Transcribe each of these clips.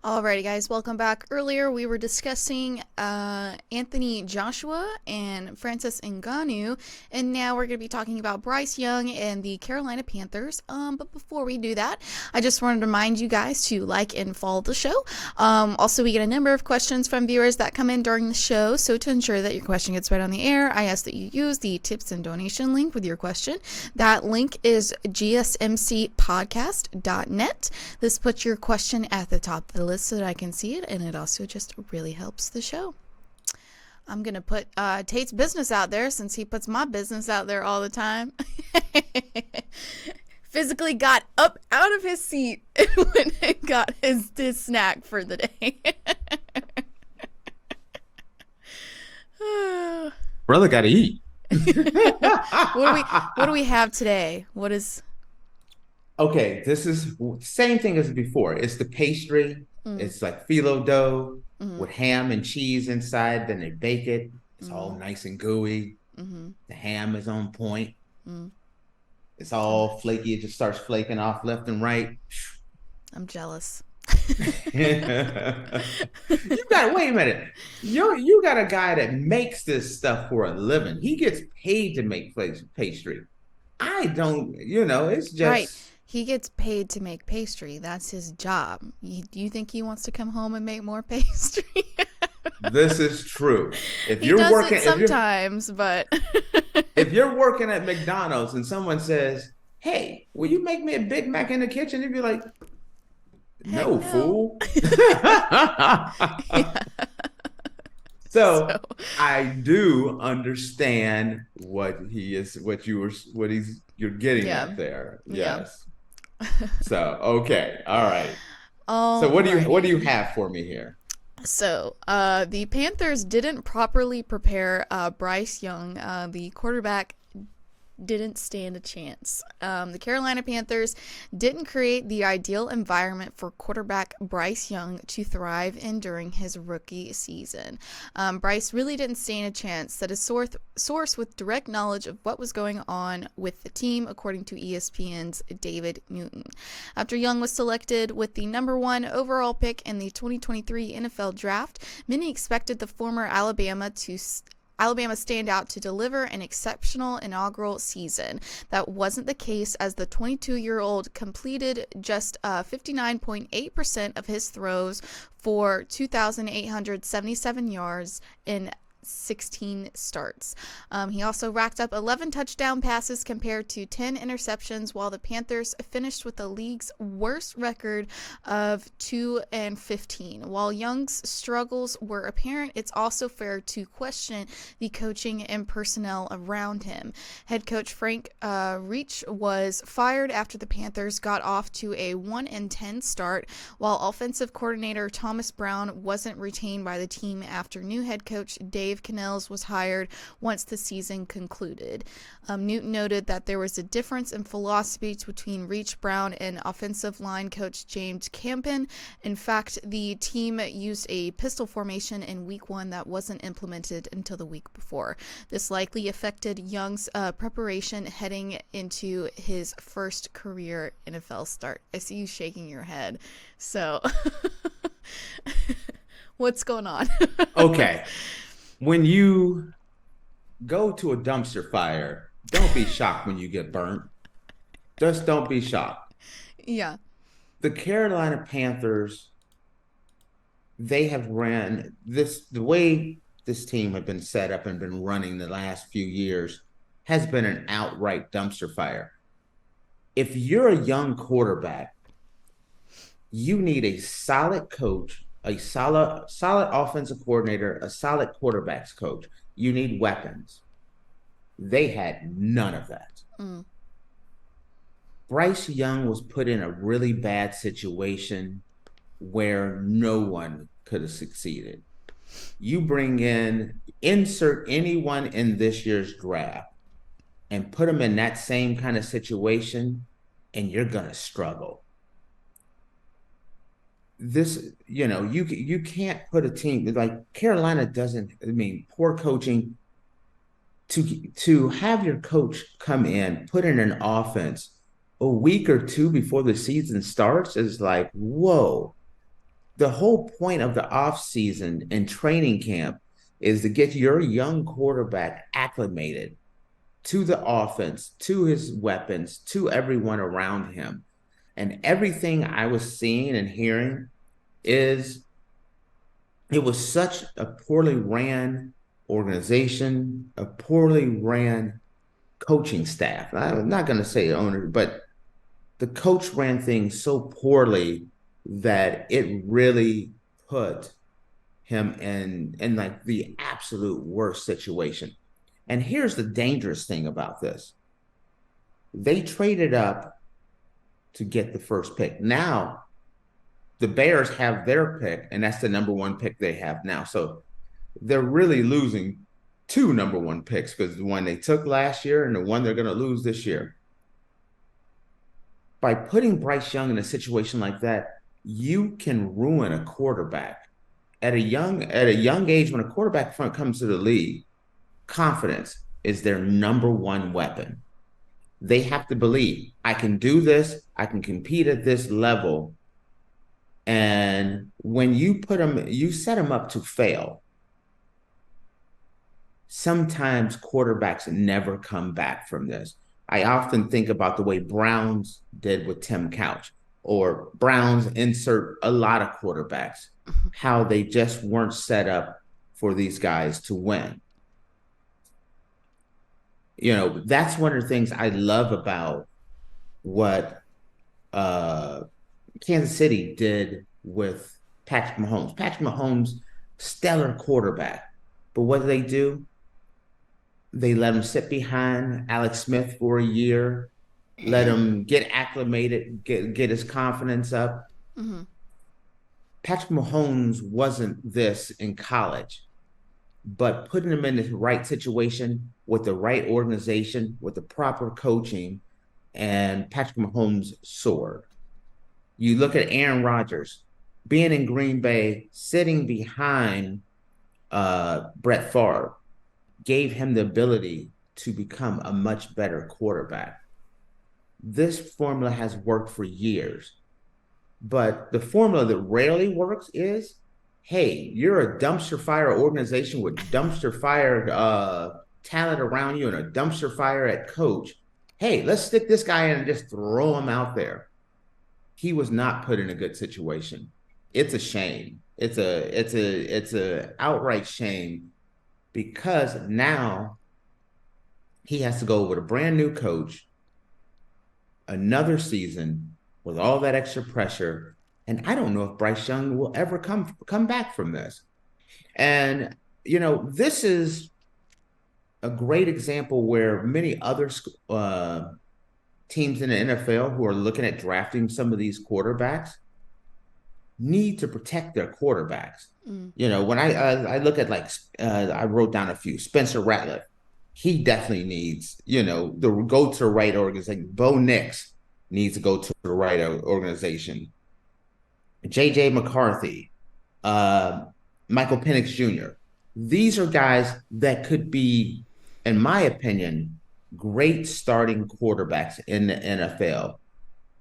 Alrighty, guys, welcome back. Earlier, we were discussing Anthony Joshua and Francis Ngannou, and now we're going to be talking about Bryce Young and the Carolina Panthers. But before we do that, I just wanted to remind you guys to like and follow the show. Also, we get a number of questions from viewers that come in during the show, so to ensure that your question gets read on the air, I ask that you use the tips and donation link with your question. That link is GSMCPodcast.net. This puts your question at the top of the list so that I can see it, and it also just really helps the show. I'm going to put Tate's business out there since he puts my business out there all the time. Physically got up out of his seat and went and got his snack for the day. Brother got to eat. What do we have today? What is... Okay, this is same thing as before. It's the pastry. It's like phyllo dough with ham and cheese inside. Then they bake it. It's all nice and gooey. The ham is on point. It's all flaky. It just starts flaking off left and right. I'm jealous. You got, wait a minute. You got a guy that makes this stuff for a living. He gets paid to make pastry. I don't, it's just... Right. He gets paid to make pastry. That's his job. Do you think he wants to come home and make more pastry? This is true. If he you're does working, it sometimes, but if you're working at McDonald's and someone says, "Hey, will you make me a Big Mac in the kitchen?" You'd be like, "No, fool." Yeah. So I do understand what you're getting at there. Yes. So, okay. All right. So what do you have for me here? So, the Panthers didn't properly prepare Bryce Young, the quarterback. Didn't stand a chance. The Carolina Panthers didn't create the ideal environment for quarterback Bryce Young to thrive in during his rookie season. Bryce really didn't stand a chance, said a source with direct knowledge of what was going on with the team, according to ESPN's David Newton. After Young was selected with the number 1 overall pick in the 2023 NFL Draft, many expected the former Alabama standout to deliver an exceptional inaugural season. That wasn't the case, as the 22-year-old completed just 59.8% of his throws for 2,877 yards in 16 starts. He also racked up 11 touchdown passes compared to 10 interceptions, while the Panthers finished with the league's worst record of 2-15. While Young's struggles were apparent, it's also fair to question the coaching and personnel around him. Head coach Frank Reich was fired after the Panthers got off to a 1-10 start, while offensive coordinator Thomas Brown wasn't retained by the team after new head coach Dave Cannells was hired once the season concluded. Newton noted that there was a difference in philosophy between Reach, Brown, and offensive line coach James Campen. In fact, the team used a pistol formation in week 1 that wasn't implemented until the week before. This likely affected Young's preparation heading into his first career NFL start. I see you shaking your head. So, what's going on? Okay. When you go to a dumpster fire, don't be shocked when you get burnt. Just don't be shocked. Yeah. The Carolina Panthers, they have ran this, the way this team have been set up and been running the last few years has been an outright dumpster fire. If you're a young quarterback, you need a solid coach, a solid offensive coordinator, a solid quarterbacks coach. You need weapons. They had none of that. Bryce Young was put in a really bad situation where no one could have succeeded. You insert anyone in this year's draft and put them in that same kind of situation, and you're going to struggle. You can't put a team like Carolina doesn't. I mean, poor coaching. To have your coach come in, put in an offense a week or two before the season starts is like, whoa. the whole point of the off season and training camp is to get your young quarterback acclimated to the offense, to his weapons, to everyone around him. And everything I was seeing and hearing is it was such a poorly ran organization, a poorly ran coaching staff. I'm not going to say owner, but the coach ran things so poorly that it really put him in like the absolute worst situation. And here's the dangerous thing about this. They traded up to get the first pick. Now the Bears have their pick, and that's the number one pick they have now. So they're really losing two number one picks because the one they took last year and the one they're going to lose this year. By putting Bryce Young in a situation like that, you can ruin a quarterback at a young age. When a quarterback front comes to the league, confidence is their number one weapon. They have to believe I can do this, I can compete at this level. And when you you set them up to fail. Sometimes quarterbacks never come back from this. I often think about the way Browns did with Tim Couch, or Browns insert a lot of quarterbacks, how they just weren't set up for these guys to win. That's one of the things I love about what Kansas City did with Patrick Mahomes. Patrick Mahomes, stellar quarterback. But what do? They let him sit behind Alex Smith for a year, let him get acclimated, get his confidence up. Mm-hmm. Patrick Mahomes wasn't this in college, but putting him in the right situation with the right organization, with the proper coaching, and Patrick Mahomes soared. You look at Aaron Rodgers being in Green Bay, sitting behind Brett Favre, gave him the ability to become a much better quarterback. This formula has worked for years, but the formula that rarely works is, hey, you're a dumpster fire organization with dumpster fire talent around you and a dumpster fire at coach. Hey, let's stick this guy in and just throw him out there. He was not put in a good situation. It's a shame. It's a outright shame, because now he has to go with a brand new coach, another season with all that extra pressure. And I don't know if Bryce Young will ever come back from this. And, this is a great example where many other teams in the NFL who are looking at drafting some of these quarterbacks need to protect their quarterbacks. When I look at, like, I wrote down a few. Spencer Rattler, he definitely needs, to go to the right organization. Bo Nix needs to go to the right organization. J.J. McCarthy, Michael Penix Jr. These are guys that could be, in my opinion, great starting quarterbacks in the NFL,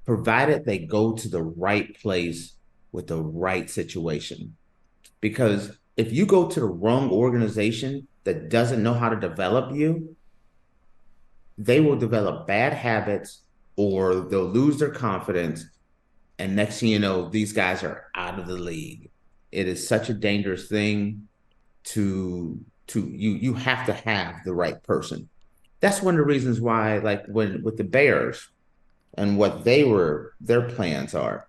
provided they go to the right place with the right situation. Because if you go to the wrong organization that doesn't know how to develop you, they will develop bad habits or they'll lose their confidence. And next thing you know, these guys are out of the league. It is such a dangerous thing you have to have the right person. That's one of the reasons why, like, when with the Bears and what their plans are,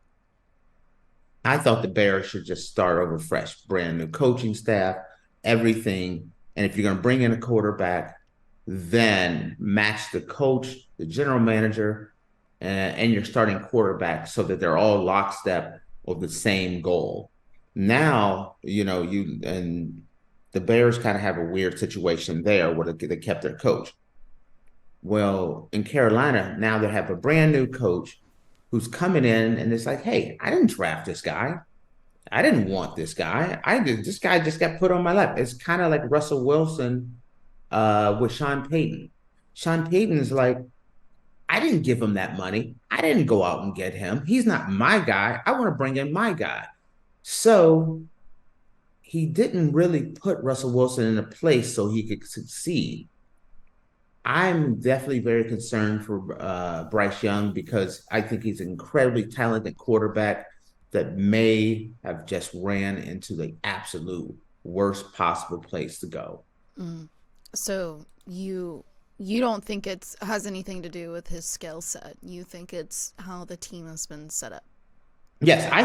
I thought the Bears should just start over fresh, brand new coaching staff, everything. And if you're going to bring in a quarterback, then match the coach, the general manager, and your starting quarterback so that they're all lockstep of the same goal. Now, you and the Bears kind of have a weird situation there where they kept their coach. Well, in Carolina, now they have a brand new coach who's coming in, and it's like, hey, I didn't draft this guy. I didn't want this guy. This guy just got put on my lap. It's kind of like Russell Wilson with Sean Payton. Sean Payton is like, I didn't give him that money. I didn't go out and get him. He's not my guy. I want to bring in my guy. So he didn't really put Russell Wilson in a place so he could succeed. I'm definitely very concerned for Bryce Young because I think he's an incredibly talented quarterback that may have just ran into the absolute worst possible place to go. Mm. So you don't think it's has anything to do with his skill set. You think it's how the team has been set up. Yes, I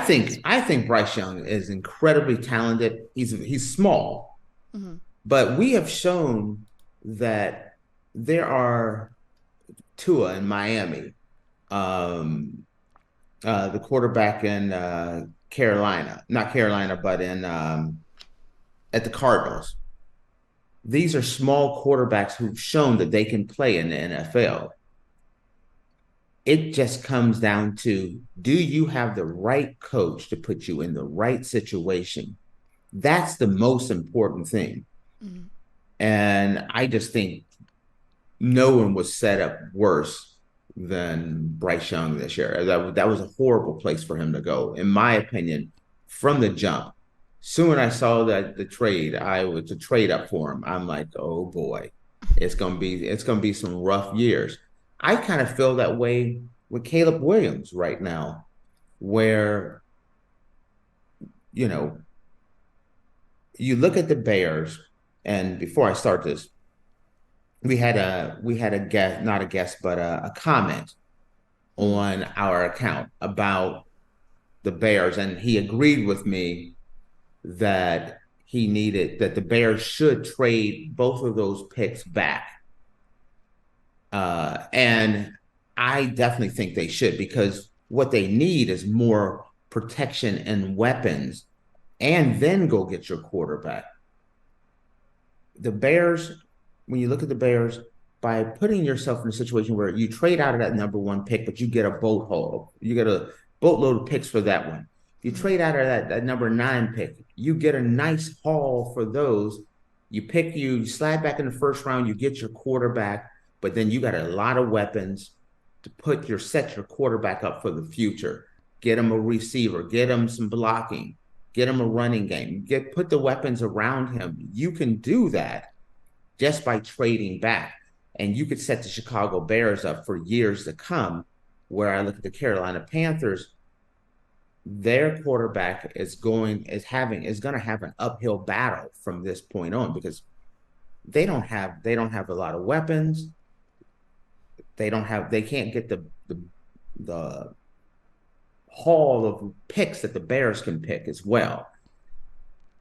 think Bryce Young is incredibly talented. He's small, Mm-hmm. but we have shown that there are Tua in Miami, um, the quarterback in Carolina, not Carolina, but in at the Cardinals. These are small quarterbacks who've shown that they can play in the NFL. It just comes down to, do you have the right coach to put you in the right situation? That's the most important thing. Mm-hmm. And I just think no one was set up worse than Bryce Young this year. That was a horrible place for him to go, in my opinion, from the jump. Soon I saw that the trade, I was to trade up for him. I'm like, oh boy, it's gonna be some rough years. I kind of feel that way with Caleb Williams right now, where you know you look at the Bears, and before I start this, we had a guest, not a guest, but a comment Mm-hmm. on our account about the Bears, and he agreed with me that the Bears should trade both of those picks back. And I definitely think they should because what they need is more protection and weapons, and then go get your quarterback. The Bears, when you look at the Bears, by putting yourself in a situation where you trade out of that number one pick, but you get a you get a boatload of picks for that one. If you Mm-hmm. trade out of that number nine pick, you get a nice haul for those. You slide back in the first round, you get your quarterback, but then you got a lot of weapons to set your quarterback up for the future. Get him a receiver, get him some blocking, get him a running game, put the weapons around him. You can do that just by trading back. And you could set the Chicago Bears up for years to come. Where I look at the Carolina Panthers, their quarterback is going to have an uphill battle from this point on because they don't have a lot of weapons. They can't get the haul of picks that the Bears can pick as well.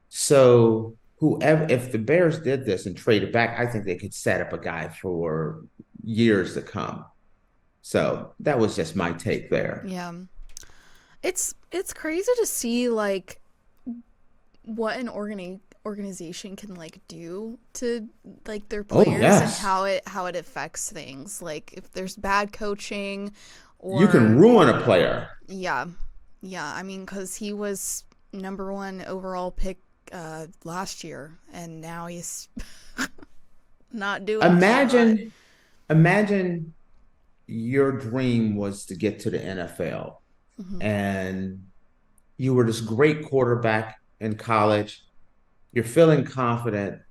So whoever, if the Bears did this and traded back, I think they could set up a guy for years to come. So that was just my take there. Yeah. It's crazy to see like what an organization can like do to like their Oh players and yes, how it affects things. Like if there's bad coaching you can or ruin a player. yeah. Yeah, I mean cuz he was number 1 overall pick last year and now he's not doing too hot. Imagine your dream was to get to the NFL Mhm. and you were this great quarterback in college. You're feeling confident,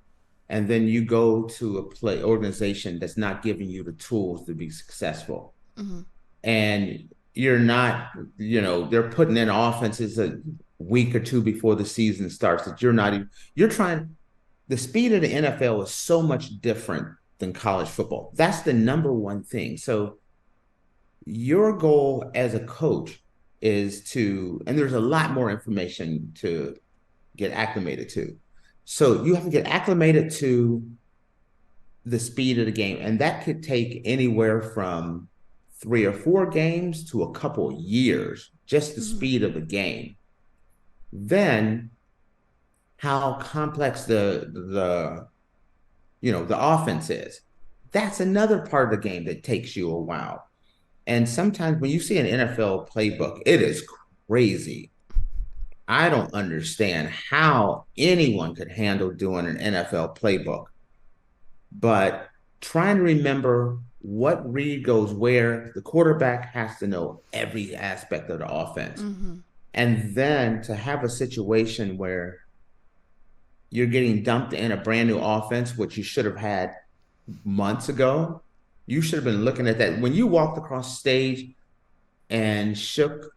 and then you go to a play organization that's not giving you the tools to be successful. Mhm. And you're not, they're putting in offenses a week or two before the season starts that you're not even, you're trying, the speed of the NFL is so much different than college football. That's the number one thing. So your goal as a coach is to, and there's a lot more information to get acclimated to. So you have to get acclimated to the speed of the game, and that could take anywhere from 3 or 4 games to a couple of years, just the Mhm. speed of the game. Then how complex the offense is. That's another part of the game that takes you a while. And sometimes when you see an NFL playbook, it is crazy. I don't understand how anyone could handle doing an NFL playbook, but trying to remember what read goes where, the quarterback has to know every aspect of the offense. Mhm. And then to have a situation where you're getting dumped in a brand new offense, which you should have had months ago. You should have been looking at that. When you walked across stage and shook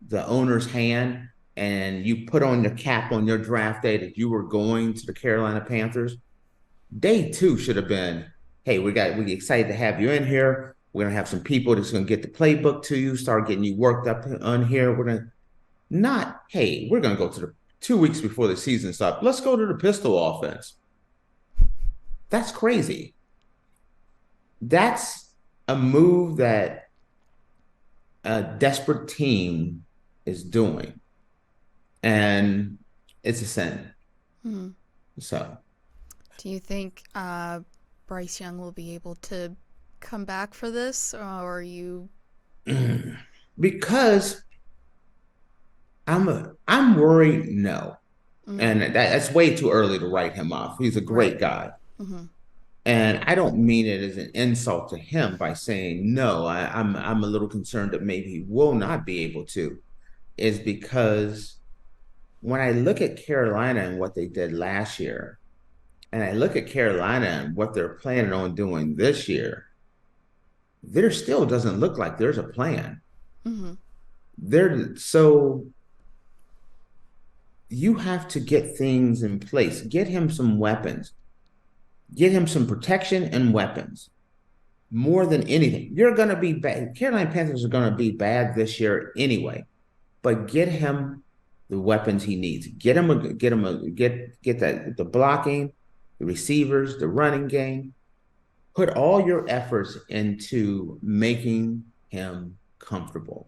the owner's hand and you put on your cap on your draft day that you were going to the Carolina Panthers, day two should have been, hey, we excited to have you in here. We're gonna have some people that's gonna get the playbook to you, start getting you worked up on here. We're gonna not, hey, we're gonna go to the 2 weeks before the season starts. Let's go to the pistol offense. That's crazy. That's a move that a desperate team is doing. And it's a sin. Hmm. So, Do you think Bryce Young will be able to come back for this, or are you? because I'm worried, no. And that's way too early to write him off. He's a great Right. guy. Mm-hmm. And I don't mean it as an insult to him by saying no. I'm a little concerned that maybe he will not be able to, is because when I look at Carolina and what they did last year, and I look at Carolina and what they're planning on doing this year, there still doesn't look like there's a plan. Mm-hmm. So you have to get things in place. Get him some weapons. Get him some protection and weapons. More than anything, you're going to be bad. Carolina Panthers are going to be bad this year anyway. But get him the weapons he needs. Get that the blocking, the receivers, the running game. Put all your efforts into making him comfortable.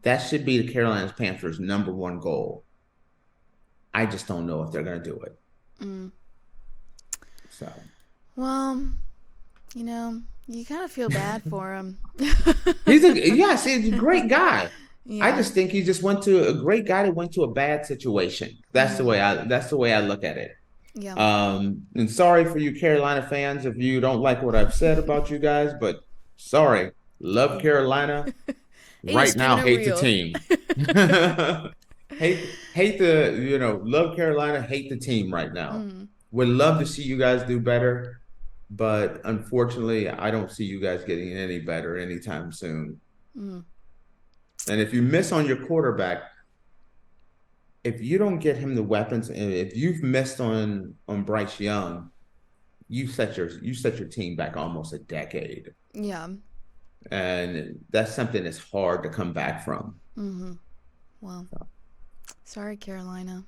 That should be the Carolina Panthers' number one goal. I just don't know if they're going to do it. So, Well, you kind of feel bad for him. he's a great guy. Yeah. I just think he just went to a great guy that went to a bad situation. That's the way I look at it. Yeah. And sorry for you Carolina fans if you don't like what I've said about you guys, but sorry. Love Carolina. Right now, hate the team. hate love Carolina, hate the team right now. Would love to see you guys do better, but unfortunately, I don't see you guys getting any better anytime soon. And if you miss on your quarterback, if you don't get him the weapons, and if you've missed on Bryce Young, you set your team back almost a decade. Yeah. And that's something that's hard to come back from. Well, sorry, Carolina.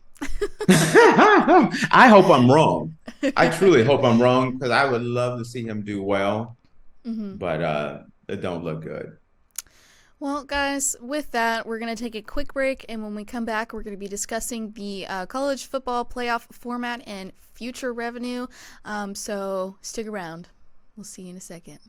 I hope I'm wrong. I truly hope I'm wrong because I would love to see him do well, but it don't look good. Well, guys, with that, we're going to take a quick break, and when we come back, we're going to be discussing the college football playoff format and future revenue. So stick around. We'll see you in a second.